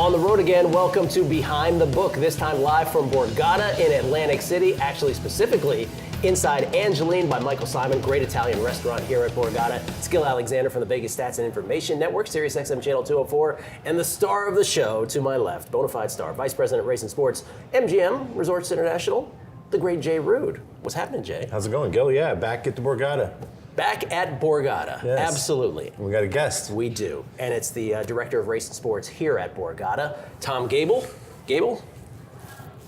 On the road again, welcome to Behind the Book, this time live from Borgata in Atlantic City, actually specifically inside Angeline by Michael Simon, great Italian restaurant here at Borgata. Skill Alexander from the Vegas Stats and Information Network, Sirius XM Channel 204, and the star of the show to my left, bona fide star, Vice President of Racing Sports, MGM Resorts International, the great Jay Rude. What's happening, Jay? How's it going, Gil? Yeah, back at the Borgata. Back at Borgata, yes. Absolutely. We got a guest. We do, and it's the Director of Racing Sports here at Borgata, Tom Gable. Gable?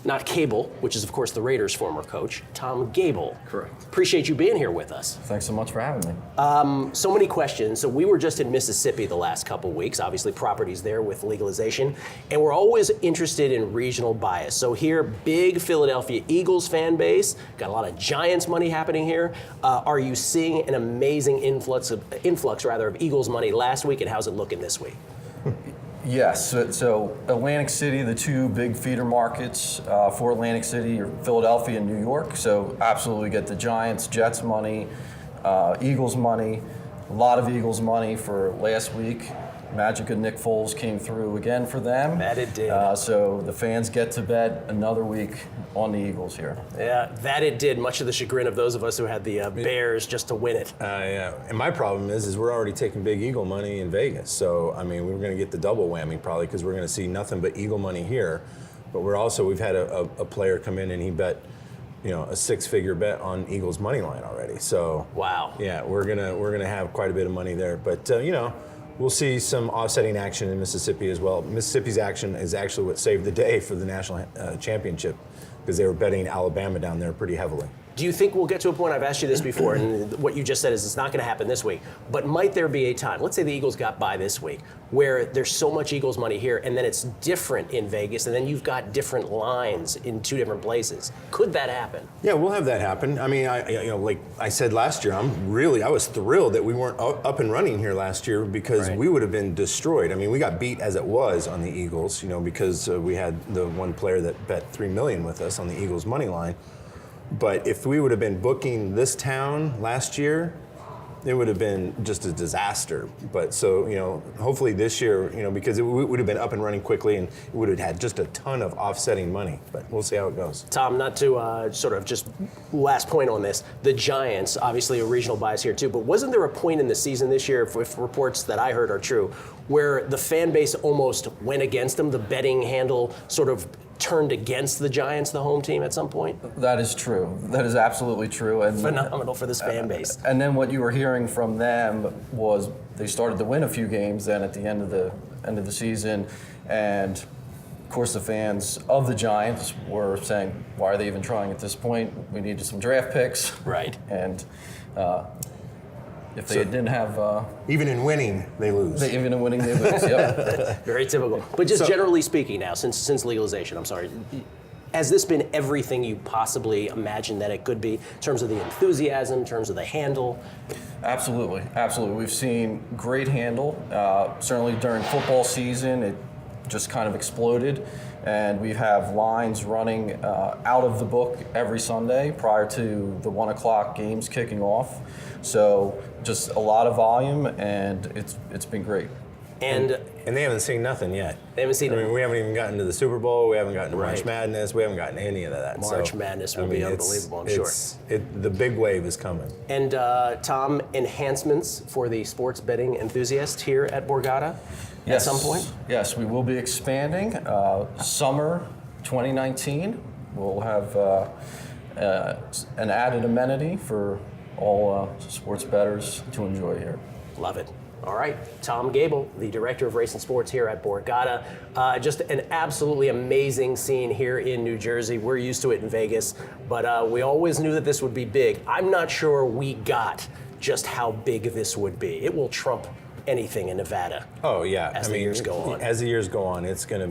Not Cable, which is, of course, the Raiders' former coach. Tom Gable. Correct. Appreciate you being here with us. Thanks so much for having me. So many questions. So we were just in Mississippi the last couple weeks, obviously properties there with legalization, and we're always interested in regional bias. So here, big Philadelphia Eagles fan base, got a lot of Giants money happening here. Are you seeing an amazing influx of Eagles money last week, and how's it looking this week? Yes, so Atlantic City, the two big feeder markets for Atlantic City are Philadelphia and New York. So absolutely get the Giants, Jets money, Eagles money, a lot of Eagles money for last week. Magic of Nick Foles came through again for them. That it did. So the fans get to bet another week on the Eagles here. Yeah, that it did, much to the chagrin of those of us who had the Bears just to win it. Yeah, and my problem is we're already taking big Eagle money in Vegas. So, I mean, we're going to get the double whammy probably because we're going to see nothing but Eagle money here. But we've had a player come in and he bet, a six-figure bet on Eagles money line already. So, wow. Yeah, we're gonna have quite a bit of money there. But we'll see some offsetting action in Mississippi as well. Mississippi's action is actually what saved the day for the national championship because they were betting Alabama down there pretty heavily. Do you think we'll get to a point, I've asked you this before, and what you just said is it's not going to happen this week, but might there be a time, let's say the Eagles got by this week, where there's so much Eagles money here, and then it's different in Vegas, and then you've got different lines in two different places? Could that happen? Yeah, we'll have that happen. I mean, like I said last year, I was thrilled that we weren't up and running here last year because we would have been destroyed. I mean, we got beat as it was on the Eagles, because we had the one player that bet $3 million with us on the Eagles money line. But if we would have been booking this town last year, it would have been just a disaster. But so, hopefully this year, because it would have been up and running quickly and it would have had just a ton of offsetting money. But we'll see how it goes. Tom, not to sort of just last point on this, the Giants, obviously a regional bias here too, but wasn't there a point in the season this year, if reports that I heard are true, where the fan base almost went against them, the betting handle sort of turned against the Giants, the home team, at some point? That is true. That is absolutely true. And phenomenal for this fan base. And then what you were hearing from them was they started to win a few games then at the end of the season, and of course the fans of the Giants were saying, why are they even trying at this point? We needed some draft picks. Right. And if they didn't have... even in winning, they lose. Even in winning, they lose, yep. Very typical. But just generally speaking now, since legalization, I'm sorry, has this been everything you possibly imagined that it could be in terms of the enthusiasm, in terms of the handle? Absolutely, absolutely. We've seen great handle. Certainly during football season, it just kind of exploded. And we have lines running out of the book every Sunday prior to the 1 o'clock games kicking off. So just a lot of volume, and it's been great. And they haven't seen nothing yet. They haven't seen. I mean, we haven't even gotten to the Super Bowl. We haven't gotten to March Madness. We haven't gotten any of that. March Madness will be unbelievable, I'm sure. The big wave is coming. And Tom, enhancements for the sports betting enthusiast here at Borgata at some point? Yes, we will be expanding. Summer 2019, we'll have an added amenity for all sports bettors to enjoy here. Love it. All right, Tom Gable, the Director of Racing Sports here at Borgata. Just an absolutely amazing scene here in New Jersey. We're used to it in Vegas, but we always knew that this would be big. I'm not sure we got just how big this would be. It will trump anything in Nevada. Oh yeah, as the years go on. As the years go on, it's gonna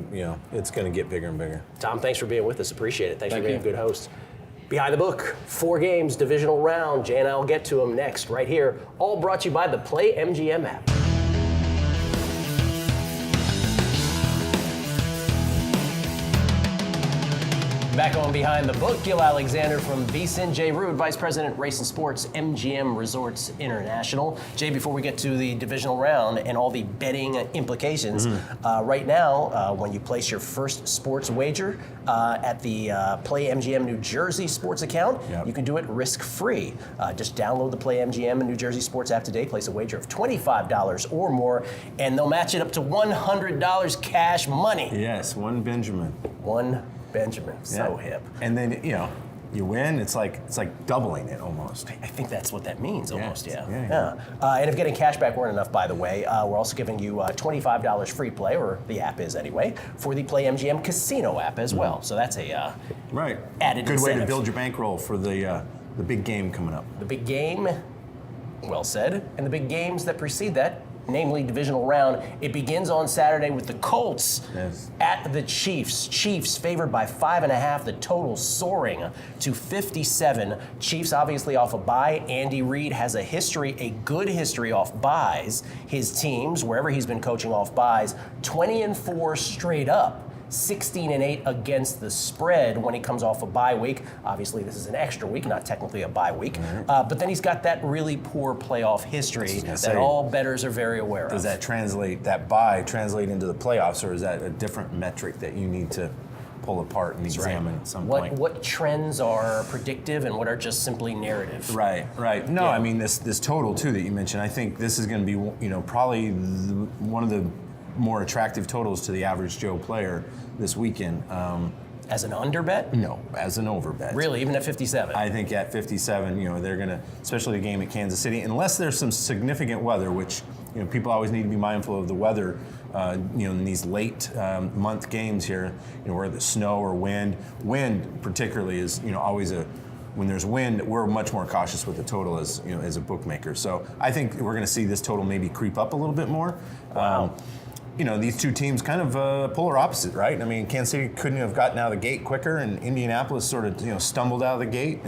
get bigger and bigger. Tom, thanks for being with us. Appreciate it. Thanks for being a good host. Behind the Book, 4 games, divisional round. Jay and I will get to them next, right here. All brought to you by the PlayMGM app. Back on Behind the Book, Gil Alexander from VSiN, Jay Rude, Vice President, Race and Sports, MGM Resorts International. Jay, before we get to the divisional round and all the betting implications, right now, when you place your first sports wager at the PlayMGM New Jersey sports account, you can do it risk-free. Just download the PlayMGM New Jersey sports app today, place a wager of $25 or more, and they'll match it up to $100 cash money. Yes, one Benjamin. One Benjamin, so hip. And then, you win, it's like doubling it almost. I think that's what that means, almost, Yeah. And if getting cash back weren't enough, by the way, we're also giving you $25 free play, or the app is anyway, for the PlayMGM Casino app as well. So that's a added good way to incentive. build your bankroll for the big game coming up. The big game, well said, and the big games that precede that, namely divisional round. It begins on Saturday with the Colts at the Chiefs. Chiefs favored by 5.5, the total soaring to 57. Chiefs obviously off a bye. Andy Reid has a good history off byes. His teams, wherever he's been coaching off byes, 20-4 straight up. 16-8 against the spread when he comes off a bye week. Obviously, this is an extra week, not technically a bye week. But then he's got that really poor playoff history that all bettors are very aware of. Does that bye translate into the playoffs, or is that a different metric that you need to pull apart and examine at some point? What trends are predictive and what are just simply narrative? Right. No, I mean this total too that you mentioned. I think this is going to be probably one of the more attractive totals to the average Joe player this weekend. As an under bet? No, as an over bet. Really, even at 57? I think at 57, they're going to, especially the game at Kansas City, unless there's some significant weather, which people always need to be mindful of the weather. In these late month games here, where the snow or wind particularly is always when there's wind, we're much more cautious with the total as a bookmaker. So I think we're going to see this total maybe creep up a little bit more. Wow. These two teams kind of polar opposite, right? I mean, Kansas City couldn't have gotten out of the gate quicker, and Indianapolis sort of stumbled out of the gate,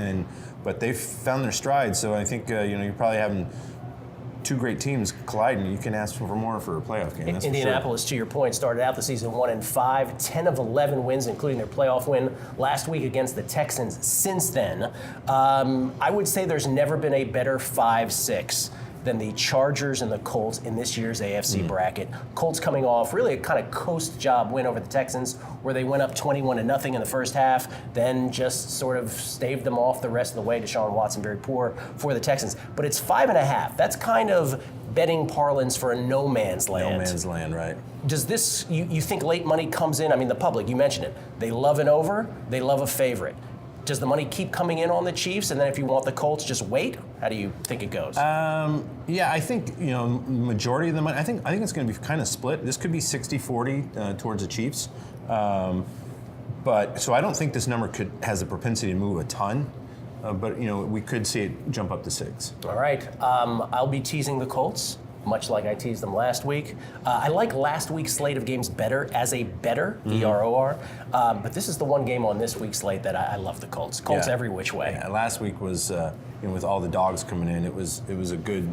but they've found their stride. So I think you're probably having two great teams colliding. You can ask for more for a playoff game. That's Indianapolis, to your point, started out the season 1-5, 10 of 11 wins, including their playoff win last week against the Texans. Since then, I would say there's never been a better 5-6 than the Chargers and the Colts in this year's AFC bracket. Colts coming off really a kind of coast job win over the Texans, where they went up 21-0 in the first half, then just sort of staved them off the rest of the way. Deshaun Watson very poor for the Texans. But it's 5.5. That's kind of betting parlance for a no man's land. No man's land, right. Does this, you think late money comes in? I mean, the public, you mentioned it. They love an over, they love a favorite. Does the money keep coming in on the Chiefs, and then if you want the Colts, just wait? How do you think it goes? I think majority of the money. I think it's going to be kind of split. This could be 60-40 towards the Chiefs, but so I don't think this number has a propensity to move a ton. But we could see it jump up to 6. All right, I'll be teasing the Colts, much like I teased them last week. I like last week's slate of games better as a better, E-R-O-R, but this is the one game on this week's slate that I love the Colts. Colts every which way. Yeah, last week was, with all the dogs coming in, it was a good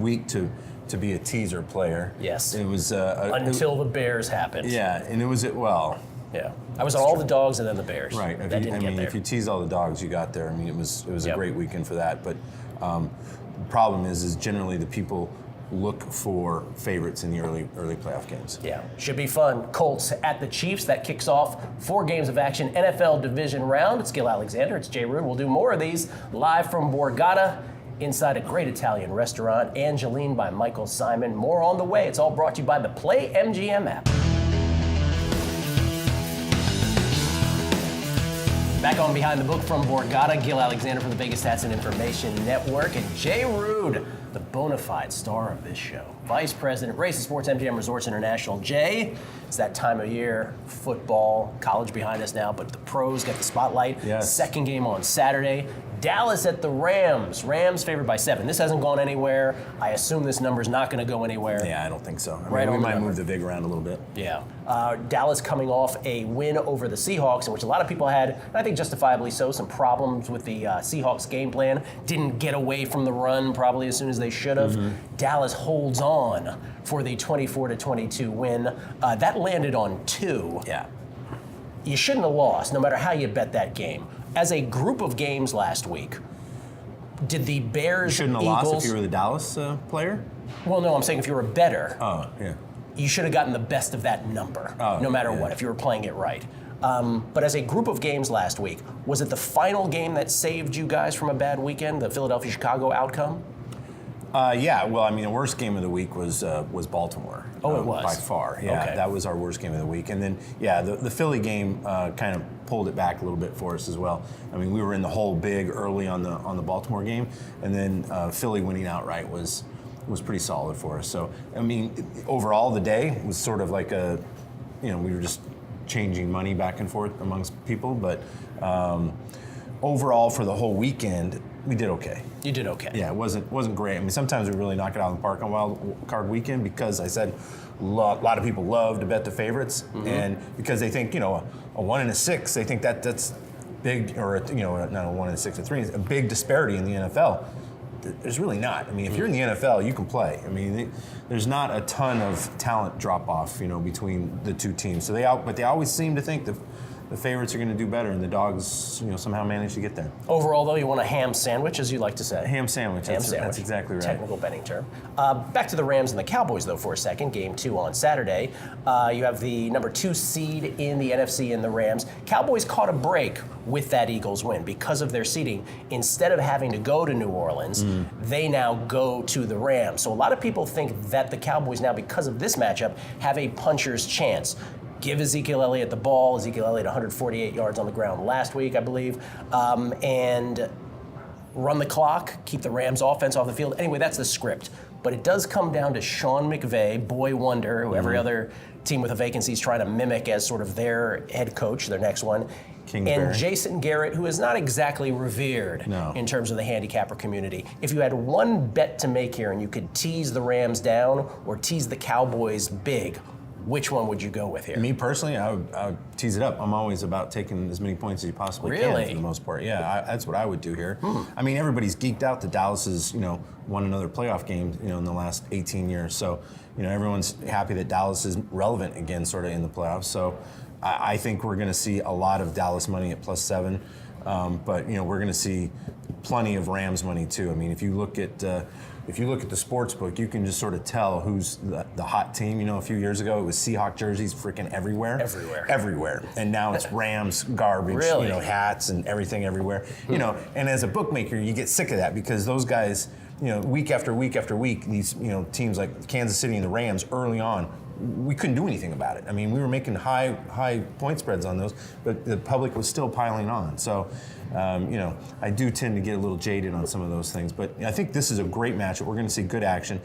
week to be a teaser player. Yes. It was until the Bears happened. Yeah, and it was Yeah, I was on all the dogs and then the Bears. Right. If you tease all the dogs, you got there. I mean, it was a great weekend for that. But the problem is generally the people look for favorites in the early playoff games. Yeah, should be fun. Colts at the Chiefs. That kicks off 4 games of action. NFL division round. It's Gil Alexander. It's Jay Rude. We'll do more of these live from Borgata, inside a great Italian restaurant. Angeline by Michael Simon. More on the way. It's all brought to you by the PlayMGM app. Back on Behind the Book from Borgata, Gil Alexander from the Vegas Stats and Information Network, and Jay Rude, the bona fide star of this show. Vice President, Race and Sports, MGM Resorts International. Jay, it's that time of year, football, college behind us now, but the pros get the spotlight. Yes. Second game on Saturday. Dallas at the Rams. Rams favored by 7. This hasn't gone anywhere. I assume this number's not going to go anywhere. Yeah, I don't think so. We might move the vig around a little bit. Yeah. Dallas coming off a win over the Seahawks, in which a lot of people had, and I think justifiably so, some problems with the Seahawks game plan. Didn't get away from the run probably as soon as they should have. Dallas holds on for the 24-22 win. That landed on 2. Yeah. you shouldn't have lost, no matter how you bet that game. As a group of games last week, did the Bears, You shouldn't have Eagles, lost if you were the Dallas player? Well, no, I'm saying if you were a bettor, Oh, yeah. you should have gotten the best of that number, no matter what, if you were playing it right. But as a group of games last week, was it the final game that saved you guys from a bad weekend, the Philadelphia-Chicago outcome? Yeah, well, I mean, the worst game of the week was Baltimore. Oh, it was? By far, yeah. Okay. That was our worst game of the week. And then, yeah, the Philly game kind of pulled it back a little bit for us as well. I mean, we were in the hole big early on the Baltimore game, and then Philly winning outright was pretty solid for us. So, I mean, overall, the day was sort of like we were just changing money back and forth amongst people. But overall, for the whole weekend, we did okay. You did okay. Yeah, it wasn't great. I mean, sometimes we really knock it out of the park on Wild Card Weekend because I said a lot of people love to bet the favorites, and because they think a 1 and a 6, they think that's big, or not a 1 and a 6 or 3, a big disparity in the NFL. There's really not. I mean, if you're in the NFL, you can play. I mean, there's not a ton of talent drop off, between the two teams. So but they always seem to think the favorites are going to do better, and the dogs, somehow manage to get there. Overall, though, you want a ham sandwich, as you like to say. Ham sandwich. That's exactly right. Technical betting term. Back to the Rams and the Cowboys, though, for a second. Game 2 on Saturday. You have the number 2 seed in the NFC in the Rams. Cowboys caught a break with that Eagles win because of their seeding. Instead of having to go to New Orleans, they now go to the Rams. So a lot of people think that the Cowboys now, because of this matchup, have a puncher's chance. Give Ezekiel Elliott the ball. Ezekiel Elliott 148 yards on the ground last week, I believe, and run the clock, keep the Rams offense off the field. Anyway, that's the script. But it does come down to Sean McVay, boy wonder, who every other team with a vacancy is trying to mimic as sort of their head coach, their next one. Kingsbury. And Jason Garrett, who is not exactly revered in terms of the handicapper community. If you had one bet to make here and you could tease the Rams down or tease the Cowboys big, which one would you go with here? Me personally, I would tease it up. I'm always about taking as many points as you possibly can for the most part. Yeah, that's what I would do here. I mean, everybody's geeked out that Dallas has, won another playoff game, in the last 18 years. So, everyone's happy that Dallas is relevant again, sort of in the playoffs. So, I think we're going to see a lot of Dallas money at +7. But we're going to see plenty of Rams money too. I mean, if you look at the sports book, you can just sort of tell who's the hot team. A few years ago it was Seahawk jerseys freaking everywhere. Everywhere. And now it's Rams garbage, Really? Hats and everything everywhere. And as a bookmaker, you get sick of that because those guys, week after week after week, these teams like Kansas City and the Rams early on, we couldn't do anything about it. I mean, we were making high point spreads on those, but the public was still piling on. So, I do tend to get a little jaded on some of those things. But I think this is a great matchup. We're going to see good action.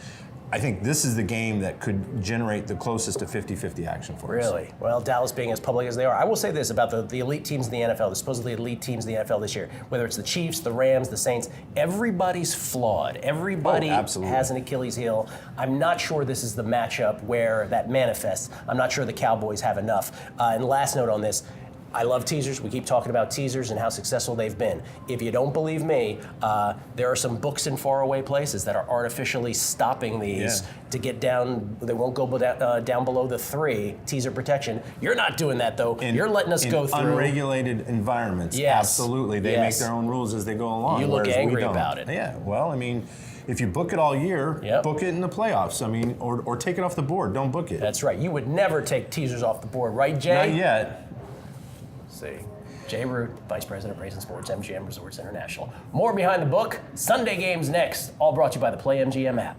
I think this is the game that could generate the closest to 50-50 action for us. Really? Well, Dallas being as public as they are. I will say this about the elite teams in the NFL, the supposedly elite teams in the NFL this year, whether it's the Chiefs, the Rams, the Saints, everybody's flawed. Everybody has an Achilles heel. I'm not sure this is the matchup where that manifests. I'm not sure the Cowboys have enough. And last note on this, I love teasers. We keep talking about teasers and how successful they've been. If you don't believe me, there are some books in faraway places that are artificially stopping these to get down. They won't go down below the 3 teaser protection. You're not doing that, though. You're letting us go through unregulated environments. Yes. Absolutely. They make their own rules as they go along. You look angry about it. Yeah. Well, I mean, if you book it all year, book it in the playoffs. I mean, or take it off the board. Don't book it. That's right. You would never take teasers off the board, right, Jay? Not yet. See. Jay Root, Vice President of Racing Sports, MGM Resorts International. More Behind the Book, Sunday games next, all brought to you by the PlayMGM app.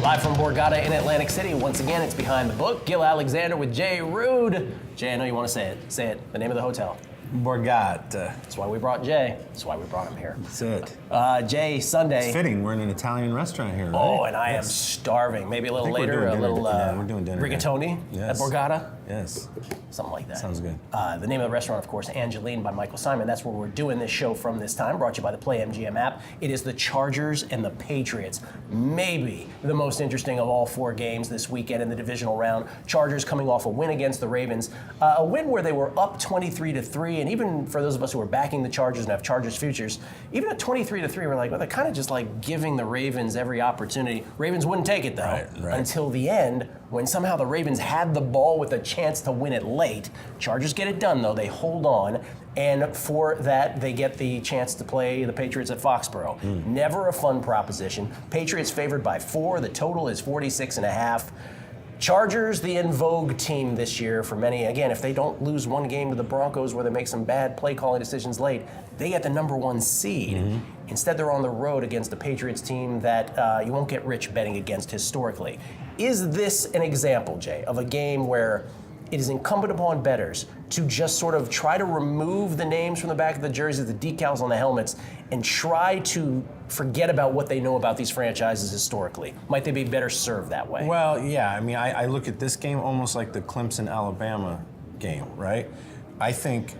Live from Borgata in Atlantic City, once again, it's Behind the Book. Gil Alexander with Jay Root. Jay, I know you want to say it. Say it, the name of the hotel. Borgata. That's why we brought Jay. That's why we brought him here. That's it. Jay, Sunday. It's fitting. We're in an Italian restaurant here, right? Oh, and I am starving. Maybe a little later, we're doing dinner. Rigatoni at Borgata? Yes. Something like that. Sounds good. The name of the restaurant, of course, Angeline by Michael Simon. That's where we're doing this show from this time, brought to you by the PlayMGM app. It is the Chargers and the Patriots. Maybe the most interesting of all 4 games this weekend in the divisional round. Chargers coming off a win against the Ravens. A win where they were up 23-3, and even for those of us who are backing the Chargers and have Chargers futures, even at 23-3, we're like, well, they're kind of just like giving the Ravens every opportunity. Ravens wouldn't take it though, until the end, when somehow the Ravens had the ball with a chance to win it late. Chargers get it done though, they hold on, and for that, they get the chance to play the Patriots at Foxborough. Never a fun proposition. Patriots favored by 4, the total is 46.5. Chargers, the in vogue team this year for many. Again, if they don't lose one game to the Broncos where they make some bad play calling decisions late, they get the #1 seed. Instead, they're on the road against the Patriots team that you won't get rich betting against historically. Is this an example, Jay, of a game where it is incumbent upon bettors to just sort of try to remove the names from the back of the jerseys, the decals on the helmets, and try to forget about what they know about these franchises historically? Might they be better served that way? Well, yeah. I mean, I look at this game almost like the Clemson-Alabama game, right? I think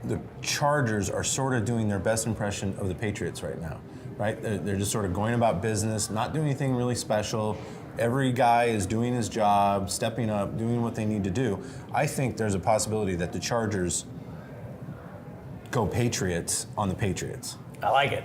the Chargers are sort of doing their best impression of the Patriots right now, right? They're just sort of going about business, not doing anything really special. Every guy is doing his job, stepping up, doing what they need to do. I think there's a possibility that the Chargers go Patriots on the Patriots. I like it.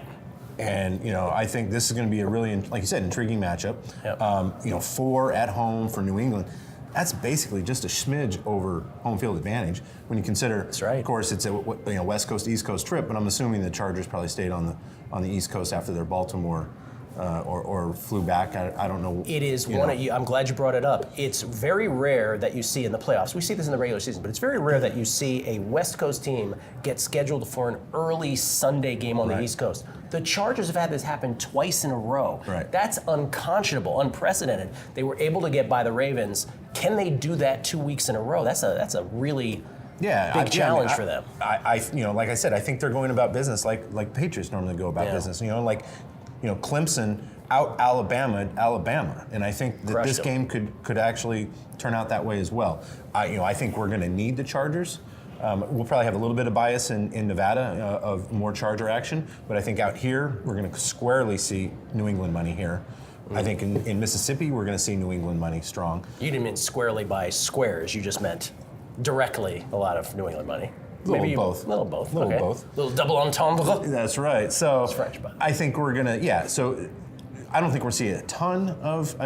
And, I think this is going to be a really, like you said, intriguing matchup. Yep. 4 at home for New England. That's basically just a smidge over home field advantage when you consider. That's right. Of course, it's a West Coast East Coast trip, but I'm assuming the Chargers probably stayed on the East Coast after their Baltimore. Or flew back. I don't know. It is one of you. I'm glad you brought it up. It's very rare that you see in the playoffs. We see this in the regular season, but it's very rare that you see a West Coast team get scheduled for an early Sunday game on the East Coast. The Chargers have had this happen twice in a row. Right. That's unconscionable, unprecedented. They were able to get by the Ravens. Can they do that 2 weeks in a row? That's a really big challenge for them. Like I said, I think they're going about business like Patriots normally go about business. Clemson out Alabama, and I think that this game could actually turn out that way as well. I think we're going to need the Chargers. We'll probably have a little bit of bias in Nevada of more Charger action, but I think out here we're going to squarely see New England money here. I think in Mississippi we're going to see New England money strong. You didn't mean squarely by squares. You just meant directly a lot of New England money. Maybe both. Little both. Little okay. both. Little double entendre. That's right. So it's French, but I think we're gonna. So I don't think we're seeing a ton of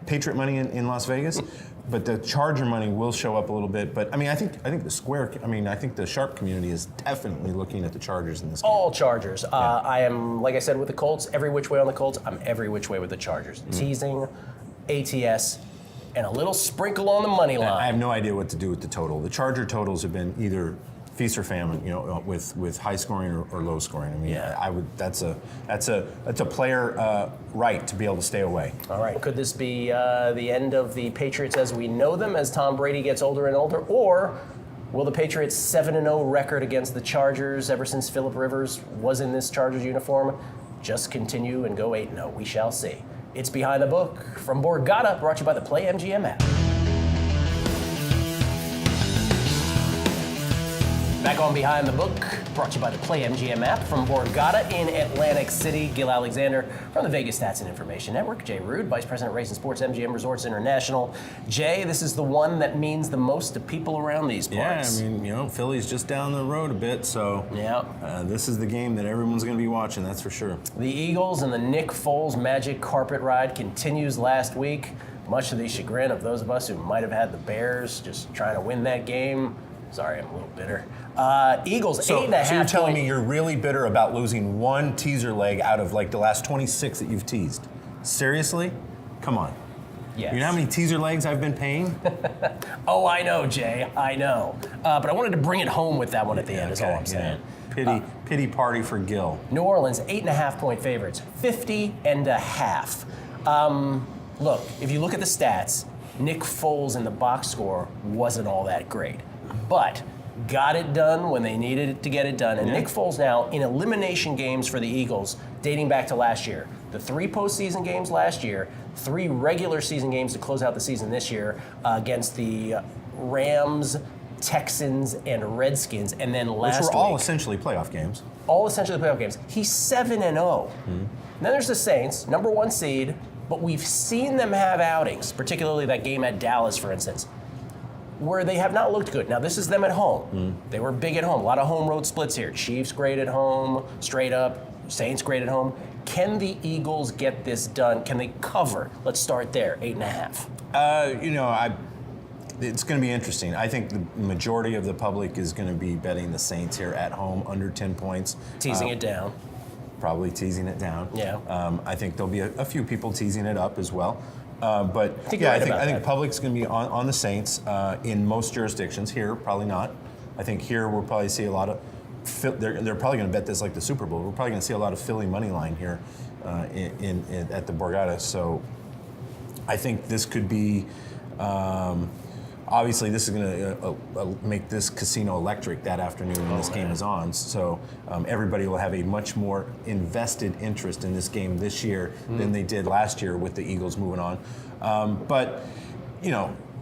Patriot money in Las Vegas, but the Charger money will show up a little bit. But I mean, I think the square. I mean, I think the sharp community is definitely looking at the Chargers in this game. All Chargers. I am, like I said, with the Colts. Every which way on the Colts. I'm every which way with the Chargers. Teasing, ATS. And a little sprinkle on the money line. I have no idea what to do with the total. The Charger totals have been either feast or famine, with high scoring or low scoring. I mean, I would. That's a player right to be able to stay away. All right. Could this be the end of the Patriots as we know them as Tom Brady gets older and older, or will the Patriots' 7-0 record against the Chargers ever since Phillip Rivers was in this Chargers uniform just continue and go 8-0? We shall see. It's Behind the Book from Borgata, brought to you by the PlayMGM app. Back on Behind the Book, brought to you by the PlayMGM app from Borgata in Atlantic City. Gil Alexander from the Vegas Stats and Information Network. Jay Rude, Vice President of Race and Sports, MGM Resorts International. Jay, this is the one that means the most to people around these parts. Yeah, I mean, Philly's just down the road a bit, so this is the game that everyone's going to be watching, that's for sure. The Eagles and the Nick Foles magic carpet ride continues last week, much to the chagrin of those of us who might have had the Bears just trying to win that game. Sorry, I'm a little bitter. Eagles, 8.5. So you're telling me you're really bitter about losing one teaser leg out of like the last 26 that you've teased? Seriously? Come on. Yes. You know how many teaser legs I've been paying? Oh, I know, Jay. I know. But I wanted to bring it home with that one at the end, is all I'm saying. Pity party for Gil. New Orleans, 8.5-point favorites, 50.5. Look, if you look at the stats, Nick Foles in the box score wasn't all that great. But got it done when they needed it to get it done. And Nick Foles now in elimination games for the Eagles dating back to last year. The 3 postseason games last year, 3 regular season games to close out the season this year against the Rams, Texans, and Redskins. And then last Which were all week, essentially playoff games. all essentially playoff games. He's 7-0. Then there's the Saints, #1 seed, but we've seen them have outings, particularly that game at Dallas, for instance. where they have not looked good. Now, this is them at home. They were big at home. A lot of home road splits here. Chiefs great at home, straight up. Saints great at home. Can the Eagles get this done? Can they cover? Let's start there, 8.5. It's going to be interesting. I think the majority of the public is going to be betting the Saints here at home under 10 points. Teasing it down. Probably teasing it down. Yeah. I think there'll be a few people teasing it up as well. But I think the public's going to be on the Saints in most jurisdictions. Here, probably not. I think here we'll probably see a lot of. They're probably going to bet this like the Super Bowl. We're probably going to see a lot of Philly money line here at the Borgata. So I think this could be. Obviously, this is going to make this casino electric that afternoon when this game is on. So everybody will have a much more invested interest in this game this year than they did last year with the Eagles moving on. But,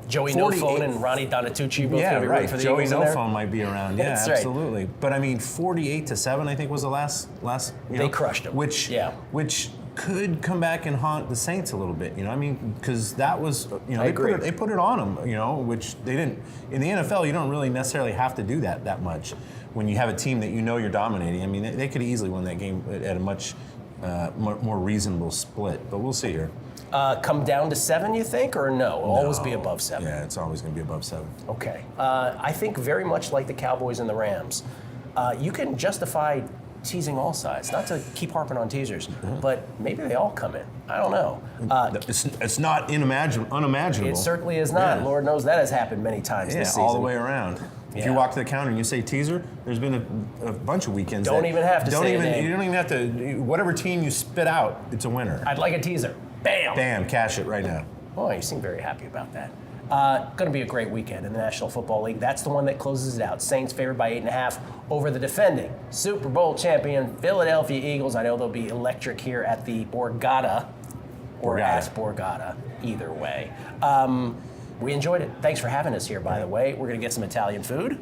Joey No Phone and Ronnie Donatucci both going to be rooting for the Joey Eagles No Phone might be around. Yeah, That's absolutely. Right. But I mean, 48-7, I think was the last. They crushed them. Which could come back and haunt the Saints a little bit. Because that was they put it on them. Which they didn't. In the NFL, you don't really necessarily have to do that much. When you have a team that you're dominating, I mean, they could easily win that game at a much more reasonable split. But we'll see here. Come down to 7, you think, or no? Always be above 7. Yeah, it's always going to be above 7. Okay. I think very much like the Cowboys and the Rams, you can justify teasing all sides. Not to keep harping on teasers, but maybe they all come in. I don't know. It's not unimaginable. It certainly is not. Yeah. Lord knows that has happened many times this season. All the way around. If you walk to the counter and you say teaser, there's been a bunch of weekends. Don't even have to say a name. You don't even have to. Whatever team you spit out, it's a winner. I'd like a teaser. Bam! Bam! Cash it right now. Oh, you seem very happy about that. Going to be a great weekend in the National Football League. That's the one that closes it out. Saints favored by 8.5 over the defending Super Bowl champion Philadelphia Eagles. I know they'll be electric here at the Borgata. At Borgata. Either way. We enjoyed it. Thanks for having us here, by the way. We're going to get some Italian food.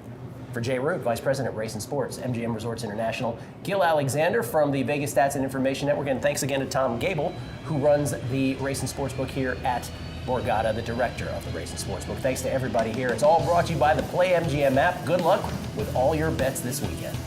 For Jay Root, Vice President of Racing Sports, MGM Resorts International, Gil Alexander from the Vegas Stats and Information Network, and thanks again to Tom Gable, who runs the Racing Sportsbook here at Borgata, the director of the Racing Sportsbook. Thanks to everybody here. It's all brought to you by the PlayMGM app. Good luck with all your bets this weekend.